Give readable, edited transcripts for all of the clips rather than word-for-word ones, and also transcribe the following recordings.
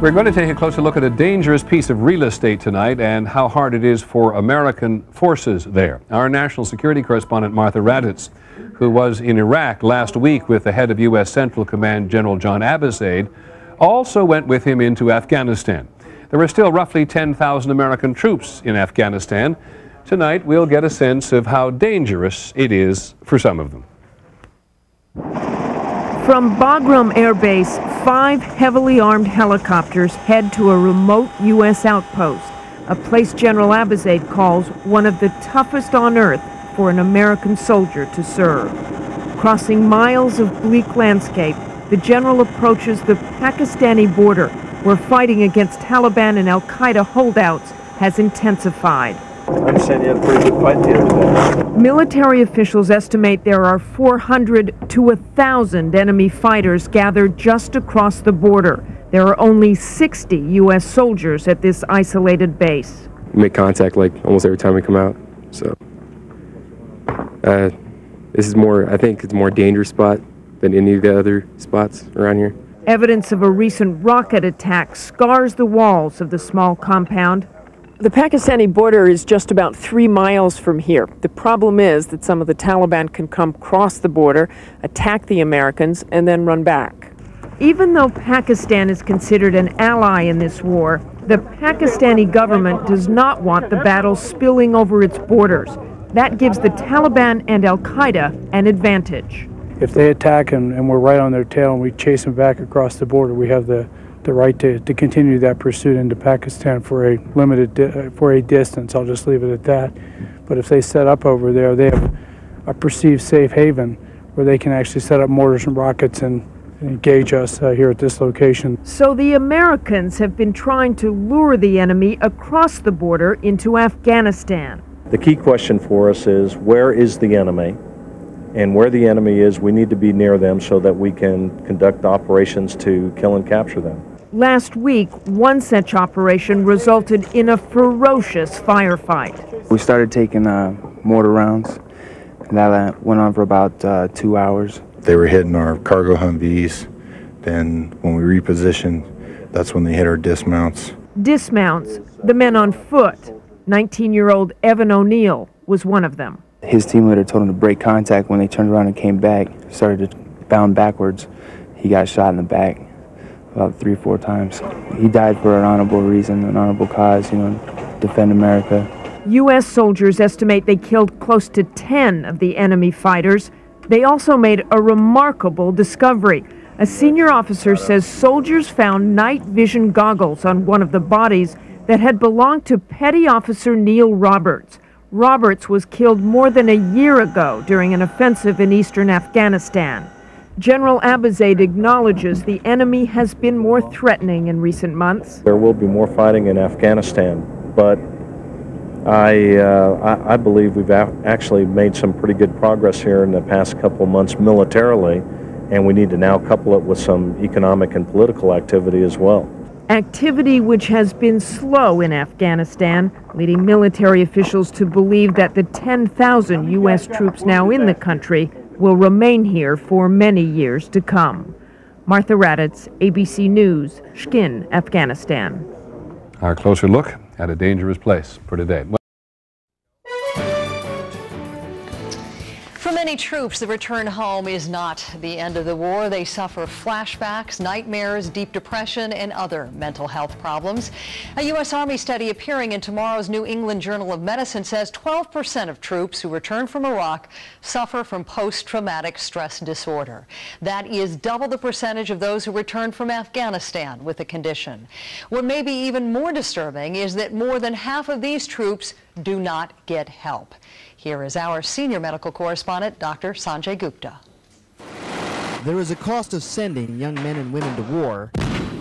We're going to take a closer look at a dangerous piece of real estate tonight and how hard it is for American forces there. Our national security correspondent Martha Raddatz, who was in Iraq last week with the head of U.S. Central Command General John Abizaid, also went with him into Afghanistan. There are still roughly 10,000 American troops in Afghanistan. Tonight we'll get a sense of how dangerous it is for some of them. From Bagram Air Base, 5 heavily armed helicopters head to a remote U.S. outpost, a place General Abizaid calls one of the toughest on earth for an American soldier to serve. Crossing miles of bleak landscape, the general approaches the Pakistani border, where fighting against Taliban and al-Qaeda holdouts has intensified. I understand you had a pretty good fight the other day. Military officials estimate there are 400 to 1,000 enemy fighters gathered just across the border. There are only 60 U.S. soldiers at this isolated base. We make contact like almost every time we come out, so this is more, I think it's a more dangerous spot than any of the other spots around here. Evidence of a recent rocket attack scars the walls of the small compound. The Pakistani border is just about 3 miles from here. The problem is that some of the Taliban can come cross the border, attack the Americans, and then run back. Even though Pakistan is considered an ally in this war, the Pakistani government does not want the battle spilling over its borders. That gives the Taliban and al-Qaeda an advantage. If they attack and we're right on their tail and we chase them back across the border, we have the right to continue that pursuit into Pakistan for a limited distance. I'll just leave it at that. But if they set up over there, they have a perceived safe haven where they can actually set up mortars and rockets and engage us here at this location. So the Americans have been trying to lure the enemy across the border into Afghanistan. The key question for us is, where is the enemy? And where the enemy is, we need to be near them so that we can conduct operations to kill and capture them. Last week, one such operation resulted in a ferocious firefight. We started taking mortar rounds, and that went on for about 2 hours. They were hitting our cargo Humvees. Then when we repositioned, that's when they hit our dismounts. Dismounts, the men on foot. 19-year-old Evan O'Neill was one of them. His team leader told him to break contact. When they turned around and came back, started to bound backwards. He got shot in the back about 3 or 4 times. He died for an honorable reason, an honorable cause, defend America. U.S. soldiers estimate they killed close to 10 of the enemy fighters. They also made a remarkable discovery. A senior officer says soldiers found night vision goggles on one of the bodies that had belonged to Petty Officer Neil Roberts. Roberts was killed more than a year ago during an offensive in eastern Afghanistan. General Abizaid acknowledges the enemy has been more threatening in recent months. There will be more fighting in Afghanistan, but I believe we've actually made some pretty good progress here in the past couple of months militarily, and we need to now couple it with some economic and political activity as well. Activity which has been slow in Afghanistan, leading military officials to believe that the 10,000 U.S. troops now in the country will remain here for many years to come. Martha Raddatz, ABC News, Shkin, Afghanistan. Our closer look at a dangerous place for today. For many troops, the return home is not the end of the war. They suffer flashbacks, nightmares, deep depression, and other mental health problems. A U.S. Army study appearing in tomorrow's New England Journal of Medicine says 12% of troops who return from Iraq suffer from post-traumatic stress disorder. That is double the percentage of those who return from Afghanistan with the condition. What may be even more disturbing is that more than half of these troops do not get help. Here is our senior medical correspondent, Dr. Sanjay Gupta. There is a cost of sending young men and women to war.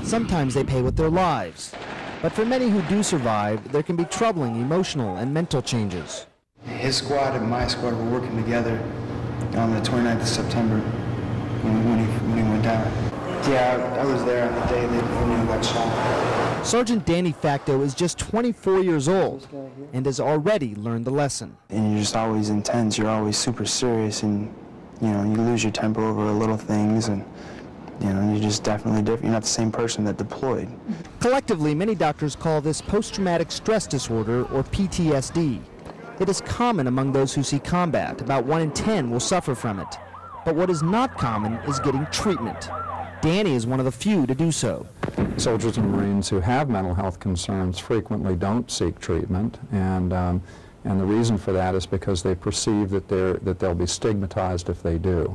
Sometimes they pay with their lives. But for many who do survive, there can be troubling emotional and mental changes. His squad and my squad were working together on the 29th of September when he went down. Yeah, I was there on the day that O'Neill got shot. Sergeant Danny Facto is just 24 years old and has already learned the lesson. And you're just always intense, you're always super serious, and you lose your temper over little things, and You know, you're just definitely different. You're not the same person that deployed. Collectively, many doctors call this post-traumatic stress disorder, or PTSD. It is common among those who see combat. About 1 in 10 will suffer from it. But what is not common is getting treatment. Danny is one of the few to do so. Soldiers and Marines who have mental health concerns frequently don't seek treatment, and the reason for that is because they perceive that they'll be stigmatized if they do.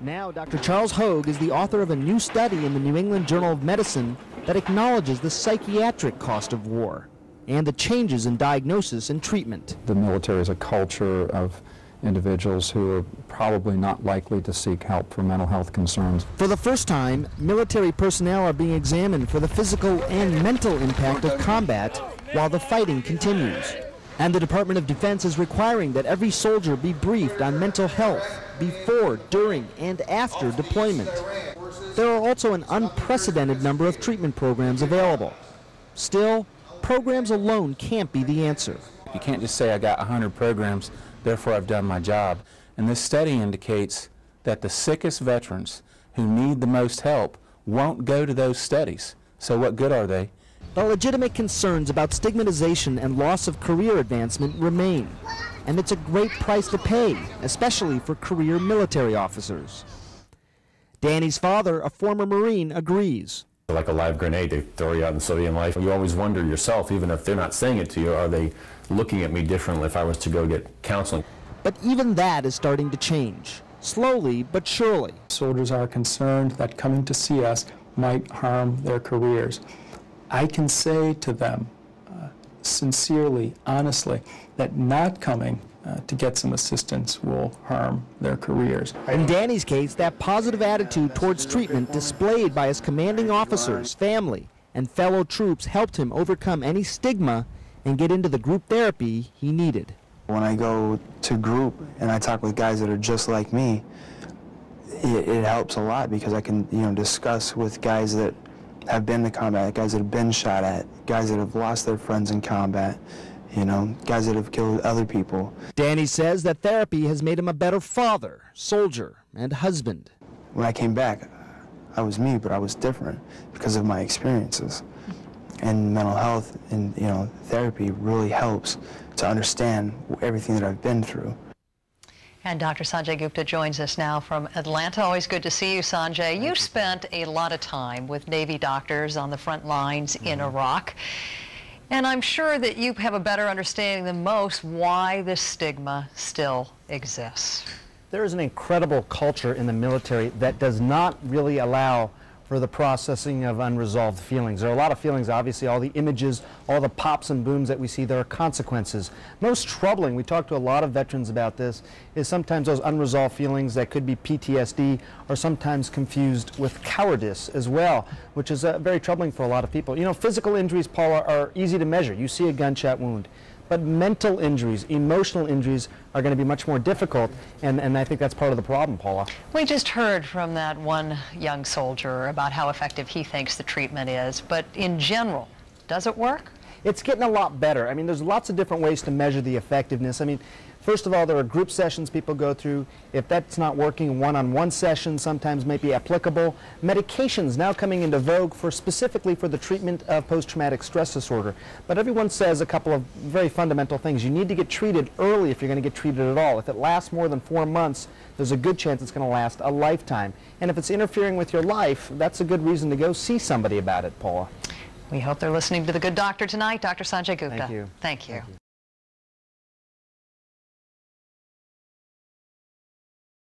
Now, Dr. Charles Hogue is the author of a new study in the New England Journal of Medicine that acknowledges the psychiatric cost of war and the changes in diagnosis and treatment. The military is a culture of individuals who are probably not likely to seek help for mental health concerns. For the first time, military personnel are being examined for the physical and mental impact of combat while the fighting continues. And the Department of Defense is requiring that every soldier be briefed on mental health before, during, and after deployment. There are also an unprecedented number of treatment programs available. Still, programs alone can't be the answer. You can't just say I got 100 programs, therefore I've done my job. And this study indicates that the sickest veterans who need the most help won't go to those studies. So what good are they? The legitimate concerns about stigmatization and loss of career advancement remain. And it's a great price to pay, especially for career military officers. Danny's father, a former Marine, agrees. Like a live grenade, they throw you out in civilian life. You always wonder yourself, even if they're not saying it to you, are they looking at me differently if I was to go get counseling? But even that is starting to change, slowly but surely. Soldiers are concerned that coming to see us might harm their careers. I can say to them, sincerely, honestly, that not coming to get some assistance will harm their careers. In Danny's case, that positive attitude towards treatment displayed by his commanding officers, family, and fellow troops helped him overcome any stigma and get into the group therapy he needed. When I go to group and I talk with guys that are just like me, it helps a lot because I can, discuss with guys that have been to combat, guys that have been shot at, guys that have lost their friends in combat, guys that have killed other people. Danny says that therapy has made him a better father, soldier, and husband. When I came back, I was me, but I was different because of my experiences. And mental health and, therapy really helps to understand everything that I've been through. And Dr. Sanjay Gupta joins us now from Atlanta. Always good to see you, Sanjay. You spent a lot of time with Navy doctors on the front lines in Iraq. And I'm sure that you have a better understanding than most why this stigma still exists. There is an incredible culture in the military that does not really allow for the processing of unresolved feelings. There are a lot of feelings, obviously, all the images, all the pops and booms that we see, there are consequences. Most troubling, we talked to a lot of veterans about this, is sometimes those unresolved feelings that could be PTSD are sometimes confused with cowardice as well, which is very troubling for a lot of people. Physical injuries, Paula, are easy to measure. You see a gunshot wound. But mental injuries, emotional injuries are going to be much more difficult, and I think that's part of the problem, Paula. We just heard from that one young soldier about how effective he thinks the treatment is, but in general, does it work? It's getting a lot better. I mean, there's lots of different ways to measure the effectiveness. I mean, first of all, there are group sessions people go through. If that's not working, one-on-one sessions sometimes may be applicable. Medications now coming into vogue specifically for the treatment of post-traumatic stress disorder. But everyone says a couple of very fundamental things. You need to get treated early if you're going to get treated at all. If it lasts more than 4 months, there's a good chance it's going to last a lifetime. And if it's interfering with your life, that's a good reason to go see somebody about it, Paula. We hope they're listening to The Good Doctor tonight. Dr. Sanjay Gupta. Thank you. Thank you.